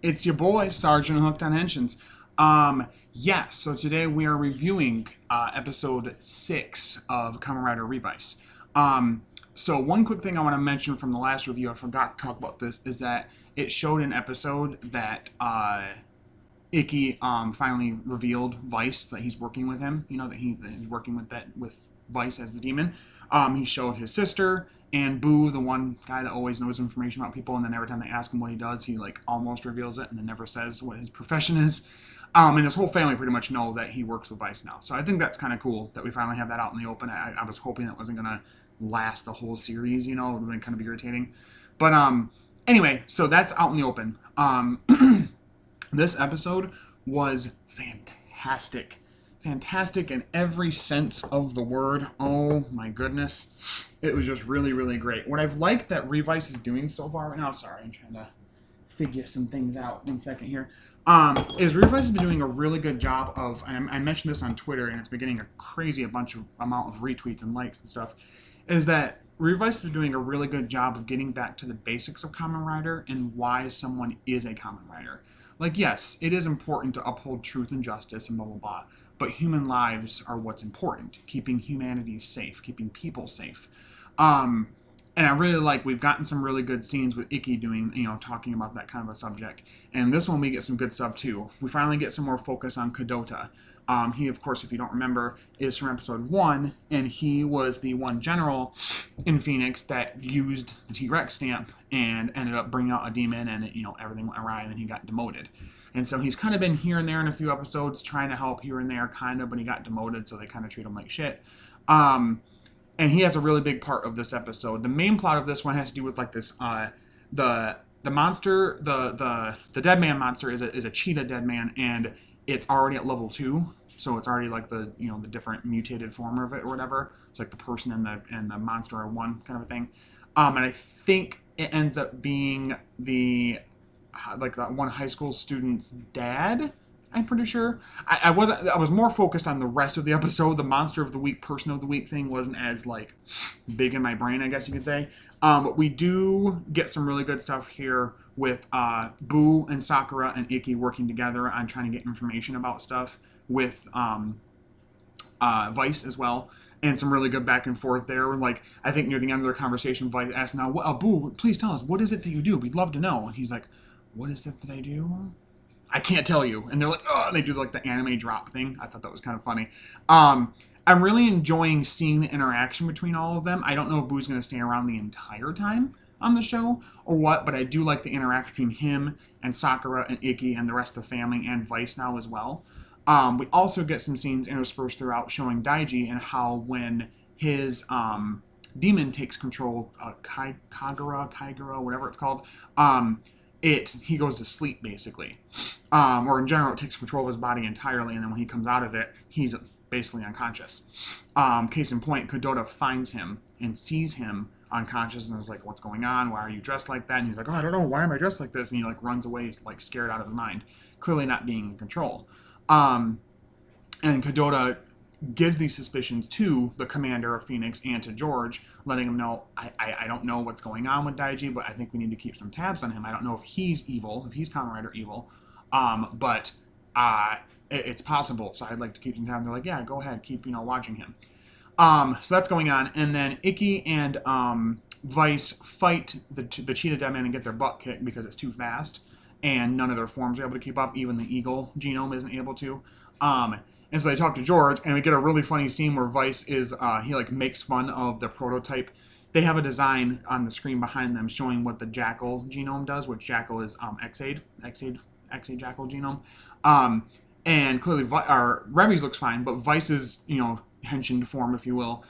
It's your boy, Sergeant Hooked on Henshin's. So today we are reviewing episode 6 of Kamen Rider Revice. So one quick thing I want to mention from the last review, I forgot to talk about this, is that it showed an episode that Icky finally revealed Vice, that he's working with him. You know, that he's working with Vice as the demon. He showed his sister and Boo, the one guy that always knows information about people, and then every time they ask him what he does, he like almost reveals it and then never says what his profession is. And his whole family pretty much know that he works with Vice now. So I think that's kind of cool that we finally have that out in the open. I was hoping that wasn't gonna last the whole series, you know, it would have been kind of irritating. But anyway, so that's out in the open. This episode was fantastic. Fantastic in every sense of the word. Oh my goodness. It was just really, really great. What I've liked that Revice is doing so far right now, sorry, I'm trying to figure some things out. 1 second here. Is Revice has been doing a really good job of, I mentioned this on Twitter, and it's been getting a crazy amount of retweets and likes and stuff, is that Revice has been doing a really good job of getting back to the basics of Kamen Rider and why someone is a Kamen Rider. Like, yes, it is important to uphold truth and justice and blah, blah, blah, but human lives are what's important. Keeping humanity safe, keeping people safe. And I really like, we've gotten some really good scenes with Icky doing, talking about that kind of a subject. And this one we get some good stuff too. We finally get some more focus on Kadota. He, of course, if you don't remember, is from episode 1, and he was the one general in Phoenix that used the T-Rex stamp and ended up bringing out a demon, and everything went awry, and then he got demoted. And so he's kind of been here and there in a few episodes, trying to help here and there, kind of, but he got demoted, so they kind of treat him like shit. And he has a really big part of this episode. The main plot of this one has to do with like this, the monster, the dead man monster is a cheetah dead man, and it's already at level 2, so it's already like the the different mutated form of it or whatever. It's like the person and the monster are one kind of a thing. And I think it ends up being that one high school student's dad. I'm pretty sure. I was more focused on the rest of the episode. The monster of the week, person of the week thing wasn't as like big in my brain, I guess you could say. But we do get some really good stuff here with Boo and Sakura and Icky working together on trying to get information about stuff with Vice as well. And some really good back and forth there. Like, I think near the end of their conversation, Vice asked, now, Boo, please tell us, what is it that you do? We'd love to know. And he's like, what is it that I do? I can't tell you. And they're like, oh, they do like the anime drop thing. I thought that was kind of funny. I'm really enjoying seeing the interaction between all of them. I don't know if Boo's going to stay around the entire time on the show or what, but I do like the interaction between him and Sakura and Icky and the rest of the family and Vice now as well. We also get some scenes interspersed throughout showing Daiji and how when his demon takes control, Kaigura, whatever it's called, he goes to sleep, basically. Or in general, it takes control of his body entirely, and then when he comes out of it, he's basically unconscious. Case in point, Kadota finds him and sees him unconscious and is like, what's going on? Why are you dressed like that? And he's like, oh, I don't know. Why am I dressed like this? And he like runs away, like scared out of his mind, clearly not being in control. And Kadota gives these suspicions to the commander of Phoenix and to George, letting him know, I don't know what's going on with Daiji, but I think we need to keep some tabs on him. I don't know if he's evil, if he's Kamen Rider evil, but it's possible, so I'd like to keep some tabs. They're like, yeah, go ahead, keep watching him. So that's going on, and then Icky and Vice fight the Cheetah Dead Man and get their butt kicked because it's too fast, and none of their forms are able to keep up. Even the Eagle genome isn't able to. And so they talk to George, and we get a really funny scene where Vice is, he like makes fun of the prototype. They have a design on the screen behind them showing what the Jackal genome does, which Jackal is Xaid Jackal genome. And clearly, Revi's looks fine, but Vice's, henshin form, if you will,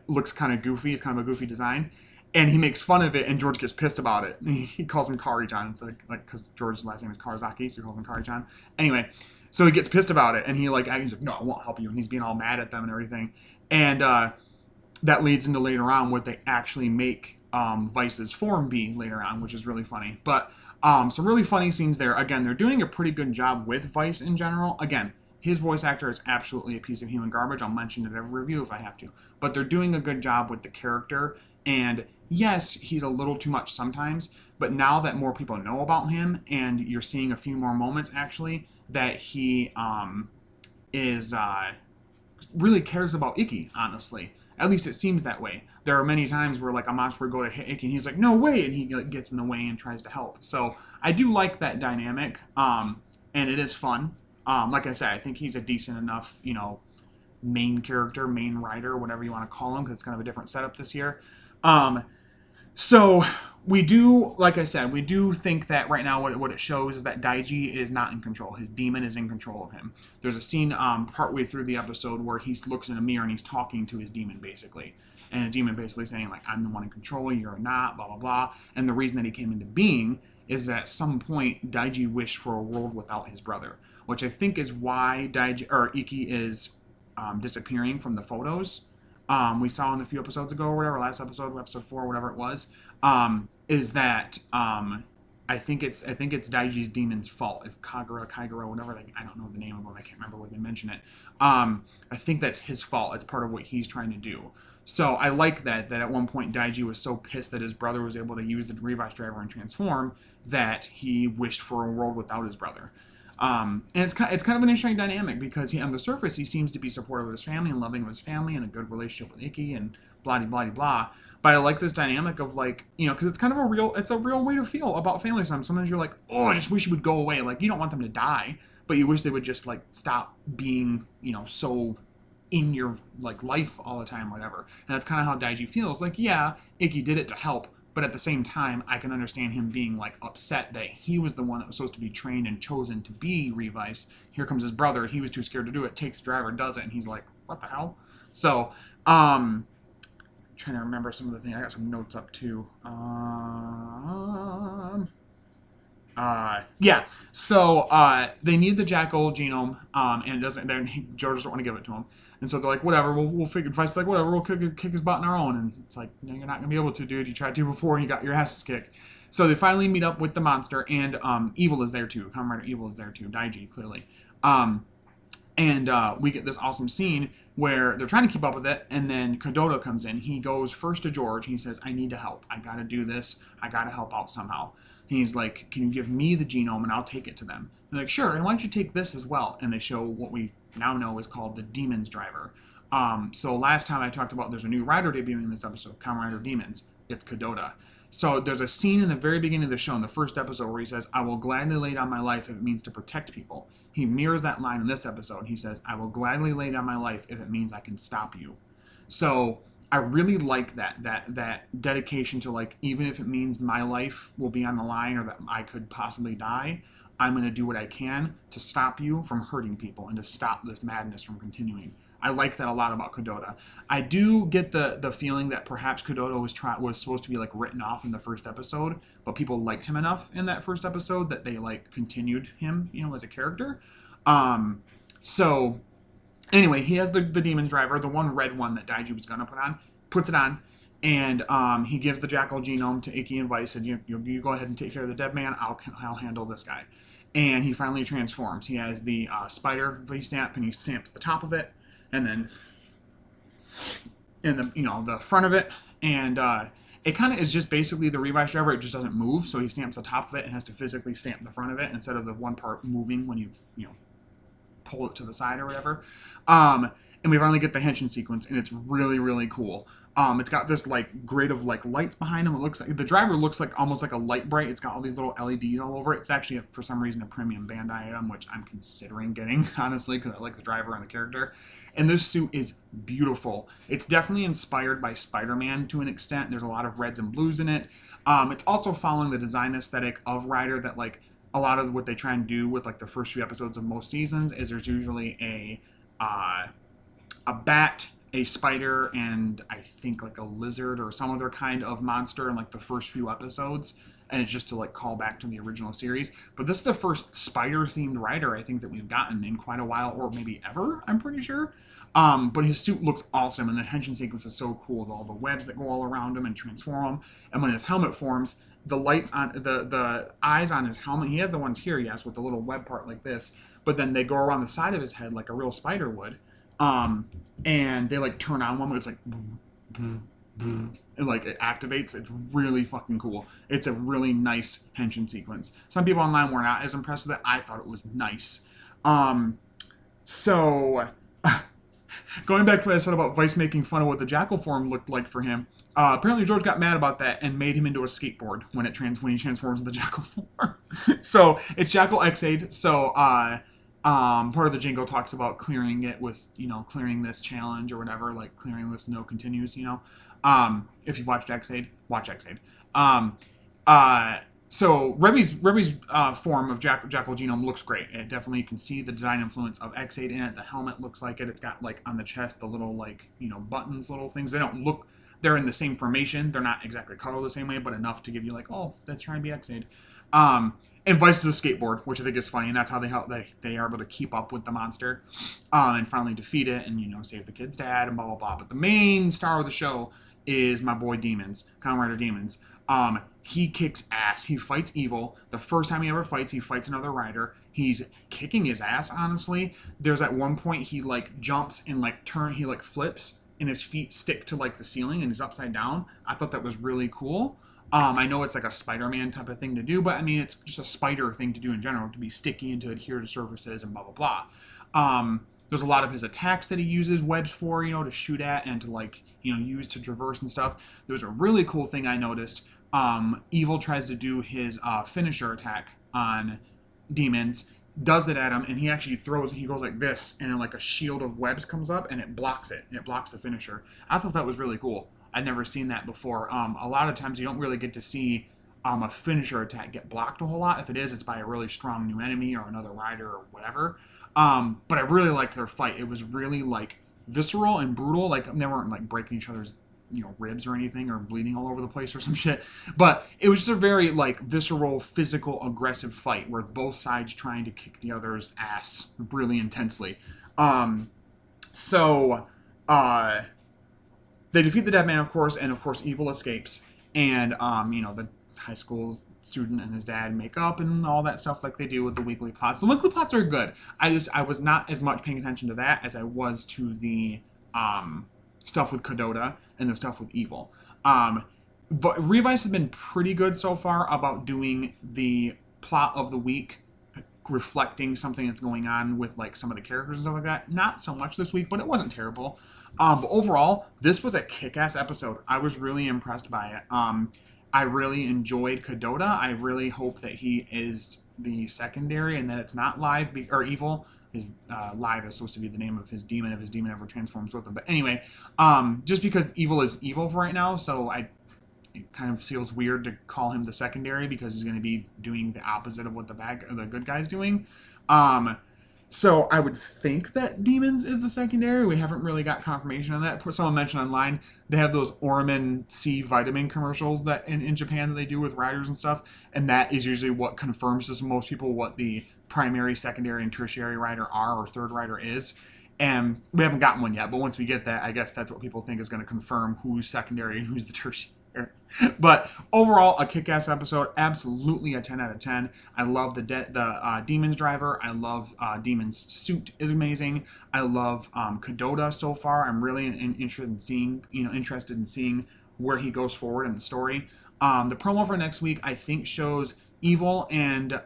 looks kind of goofy. It's kind of a goofy design. And he makes fun of it, and George gets pissed about it. He calls him Kari-chan, because George's last name is Karazaki, so he calls him Kari-chan. Anyway, so he gets pissed about it, and he's like, no, I won't help you, and he's being all mad at them and everything. And that leads into later on what they actually make Vice's form be later on, which is really funny. But some really funny scenes there. Again, they're doing a pretty good job with Vice in general. Again, his voice actor is absolutely a piece of human garbage. I'll mention it in every review if I have to. But they're doing a good job with the character, and yes, he's a little too much sometimes, but now that more people know about him and you're seeing a few more moments actually that he is really cares about Ikki, honestly. At least it seems that way. There are many times where like a monster would go to hit Ikki and he's like, no way, and he like, gets in the way and tries to help. So I do like that dynamic, and it is fun. Like I said, I think he's a decent enough, main character, main writer, whatever you want to call him, because it's kind of a different setup this year. Um, so we do, like I said, we do think that right now what it shows is that Daiji is not in control. His demon is in control of him. There's a scene partway through the episode where he looks in a mirror and he's talking to his demon basically. And the demon basically saying like, I'm the one in control, you're not, blah, blah, blah. And the reason that he came into being is that at some point Daiji wished for a world without his brother, which I think is why Ikki is disappearing from the photos we saw in the few episodes ago or whatever, last episode 4, whatever it was, is that I think it's Daiji's demon's fault. If Kagura, whatever, like, I don't know the name of him, I can't remember where they mention it. I think that's his fault. It's part of what he's trying to do. So I like that at one point Daiji was so pissed that his brother was able to use the Revice driver and transform that he wished for a world without his brother. And it's kind of an interesting dynamic because on the surface he seems to be supportive of his family and loving of his family and a good relationship with Ikki and blah blah blah. But I like this dynamic of like, because it's kind of a real way to feel about family. Sometimes you're like, oh, I just wish it would go away. Like, you don't want them to die, but you wish they would just like stop being so in your like life all the time, whatever. And that's kind of how Daiji feels. Like, yeah, Ikki did it to help, but at the same time, I can understand him being like upset that he was the one that was supposed to be trained and chosen to be Revice. Here comes his brother. He was too scared to do it. Takes the driver, does it, and he's like, "What the hell?" So, trying to remember some of the things. I got some notes up too. Yeah. So they need the Jackal genome, and it doesn't. George doesn't want to give it to him, and so they're like, "Whatever, we'll figure." Vice's like, "Whatever, we'll kick his butt on our own." And it's like, "No, you're not gonna be able to, dude. You tried to before, and you got your asses kicked." So they finally meet up with the monster, and Evil is there too. Kamen Rider Evil is there too. Daiji clearly. And we get this awesome scene where they're trying to keep up with it, and then Kadota comes in. He goes first to George. He says, I need to help. I got to do this. I got to help out somehow. He's like, can you give me the genome and I'll take it to them? They're like, sure, and why don't you take this as well? And they show what we now know is called the Demon's Driver. So last time I talked about there's a new rider debuting in this episode, Kamen Rider Demons. It's Kadota. So there's a scene in the very beginning of the show, in the first episode, where he says, I will gladly lay down my life if it means to protect people. He mirrors that line in this episode. He says, I will gladly lay down my life if it means I can stop you. So I really like that dedication to, like, even if it means my life will be on the line or that I could possibly die, I'm going to do what I can to stop you from hurting people and to stop this madness from continuing. I like that a lot about Kadota. I do get the feeling that perhaps Kadota was supposed to be like written off in the first episode, but people liked him enough in that first episode that they like continued him, as a character. So anyway, he has the Demon's Driver, the one red one that Daiji was gonna puts it on, and he gives the Jackal genome to Ikki and Vice, and you go ahead and take care of the dead man. I'll handle this guy. And he finally transforms. He has the spider V-stamp, and he stamps the top of it, and then in the front of it, and it kind of is just basically the Revice driver. It just doesn't move, so he stamps the top of it and has to physically stamp the front of it instead of the one part moving when you pull it to the side or whatever. And we finally get the henshin sequence, and it's really, really cool. It's got this like grid of like lights behind him. It looks like the driver looks like almost like a light bright. It's got all these little LEDs all over it. It's actually for some reason a premium Bandai item, which I'm considering getting, honestly, because I like the driver and the character. And this suit is beautiful. It's definitely inspired by Spider-Man to an extent. There's a lot of reds and blues in it. It's also following the design aesthetic of Rider that like a lot of what they try and do with like the first few episodes of most seasons is there's usually a bat, a spider, and I think like a lizard or some other kind of monster in like the first few episodes, and it's just to like call back to the original series. But this is the first spider themed Rider I think that we've gotten in quite a while, or maybe ever, I'm pretty sure. But his suit looks awesome, and the henshin sequence is so cool with all the webs that go all around him and transform him. And when his helmet forms, the lights on the eyes on his helmet, he has the ones here, yes, with the little web part like this, but then they go around the side of his head like a real spider would. And they like turn on one, but it's like boom, boom, and like it activates. It's really fucking cool. It's a really nice henshin sequence. Some people online were not as impressed with it. I thought it was nice. So going back to what I said about Vice making fun of what the Jackal form looked like for him, apparently George got mad about that and made him into a skateboard when he transforms into the Jackal form. So it's Jackal X8. So part of the jingle talks about clearing it with, clearing this challenge or whatever, like clearing this no continues, if you've watched X8, watch X8. So Revi's form of Jackal Genome looks great. It definitely, you can see the design influence of X8 in it. The helmet looks like it. It's got like on the chest the little like buttons, little things. They don't look. They're in the same formation. They're not exactly colored the same way, but enough to give you like, oh, that's trying to be X8. And Vice is a skateboard, which I think is funny, and that's how they are able to keep up with the monster, and finally defeat it, and save the kid's dad, and blah blah blah. But the main star of the show is my boy Demons, Kamen Rider Demons. He kicks ass. He fights evil. The first time he ever fights, he fights another rider. He's kicking his ass, honestly. There's at one point he like jumps and like he like flips and his feet stick to like the ceiling and he's upside down. I thought that was really cool. I know it's like a Spider-Man type of thing to do, but I mean, it's just a spider thing to do in general, to be sticky and to adhere to surfaces and blah, blah, blah. There's a lot of his attacks that he uses webs for, to shoot at and to like, use to traverse and stuff. There's a really cool thing I noticed. Evil tries to do his finisher attack on Demons, does it at him, and he actually he goes like this, and then like a shield of webs comes up, and it blocks it. It blocks the finisher. I thought that was really cool. I'd never seen that before. A lot of times you don't really get to see a finisher attack get blocked a whole lot. If it is, it's by a really strong new enemy or another rider or whatever. But I really liked their fight. It was really like visceral and brutal. Like they weren't like breaking each other's ribs or anything or bleeding all over the place or some shit. But it was just a very like visceral, physical, aggressive fight where both sides trying to kick the other's ass really intensely. They defeat the dead man, of course, and of course evil escapes. And, the high school student and his dad make up and all that stuff like they do with the weekly plots. The weekly plots are good. I was not as much paying attention to that as I was to the stuff with Kadota and the stuff with evil. But Revice has been pretty good so far about doing the plot of the week reflecting something that's going on with like some of the characters and stuff like that. Not so much this week, but it wasn't terrible. But overall, this was a kick-ass episode. I was really impressed by it. I really enjoyed Kadota. I really hope that he is the secondary and that it's not live or evil. His live is supposed to be the name of his demon if his demon ever transforms with him. But anyway, just because evil is evil for right now, so it kind of feels weird to call him the secondary because he's going to be doing the opposite of what the good guy's doing. So I would think that Demons is the secondary. We haven't really got confirmation on that. Someone mentioned online they have those Oramin C vitamin commercials that in Japan that they do with riders and stuff, and that is usually what confirms to most people what the primary, secondary, and tertiary rider are or third rider is. And we haven't gotten one yet, but once we get that, I guess that's what people think is going to confirm who's secondary and who's the tertiary. But overall, a kick-ass episode. Absolutely a 10 out of 10. I love the Demons driver. I love Demons suit is amazing. I love Kadota so far. I'm really interested in seeing where he goes forward in the story. The promo for next week I think shows Evil and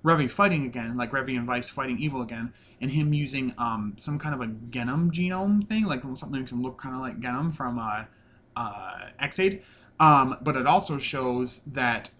Revi fighting again, like Revi and Vice fighting Evil again, and him using some kind of a Genom genome thing, like something that can look kind of like Genom from X8, but it also shows that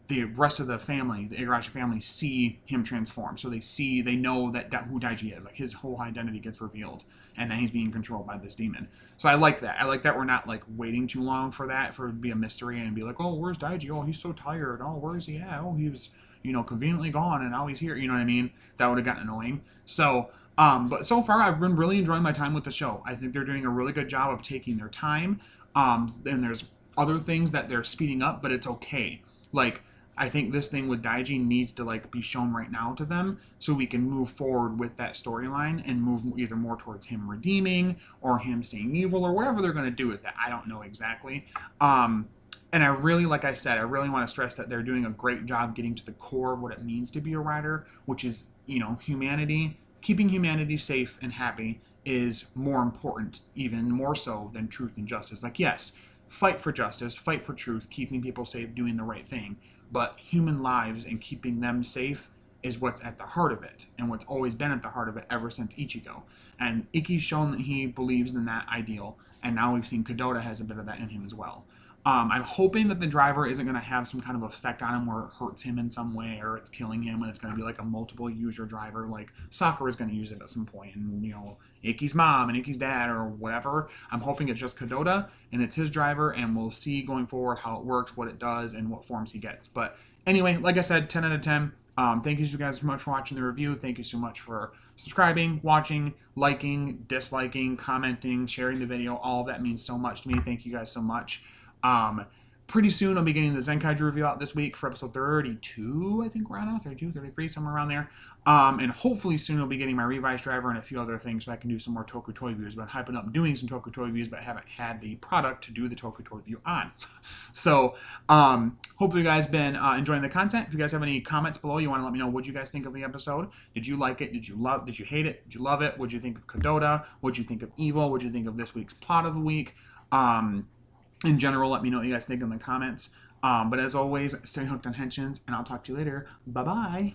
the rest of the family, the Igarashi family, see him transform. So they know that who Daiji is. Like his whole identity gets revealed, and then he's being controlled by this demon. So I like that. I like that we're not like waiting too long for that for it to be a mystery and be like, oh, where's Daiji? Oh, he's so tired. Oh, where is he at? Oh, he was conveniently gone, and now he's here. You know what I mean? That would have gotten annoying. So. But so far, I've been really enjoying my time with the show. I think they're doing a really good job of taking their time. And there's other things that they're speeding up, but it's okay. Like, I think this thing with Daiji needs to like be shown right now to them so we can move forward with that storyline and move either more towards him redeeming or him staying evil or whatever they're going to do with that. I don't know exactly. And I really, like I said, I really want to stress that they're doing a great job getting to the core of what it means to be a rider, which is, humanity, keeping humanity safe and happy, is more important, even more so than truth and justice. Like, yes, fight for justice, fight for truth, keeping people safe, doing the right thing, but human lives and keeping them safe is what's at the heart of it, and what's always been at the heart of it ever since Ichigo. And Ikki's shown that he believes in that ideal, and now we've seen Kadota has a bit of that in him as well. I'm hoping that the driver isn't going to have some kind of effect on him where it hurts him in some way or it's killing him, and it's going to be like a multiple user driver, like Sakura is going to use it at some point, and Ikki's mom and Ikki's dad or whatever. I'm hoping it's just Kadota and it's his driver, and we'll see going forward how it works, what it does, and what forms he gets. But anyway, like I said, 10 out of 10. Thank you guys so much for watching the review. Thank you so much for subscribing, watching, liking, disliking, commenting, sharing the video. All of that means so much to me. Thank you guys so much. Pretty soon I'll be getting the Zenkaiju review out this week for episode 32, I think we're on now, 32, 33, somewhere around there. And hopefully soon I'll be getting my Revice driver and a few other things so I can do some more Toku Toy views. But I'm hyping up doing some Toku Toy views, but I haven't had the product to do the Toku Toy view on. So, hopefully you guys been enjoying the content. If you guys have any comments below, you want to let me know what you guys think of the episode. Did you like it? Did you hate it? Did you love it? What did you think of Kadota? What did you think of Evil? What did you think of this week's plot of the week? In general, let me know what you guys think in the comments. But as always, stay hooked on Henshins, and I'll talk to you later. Bye-bye.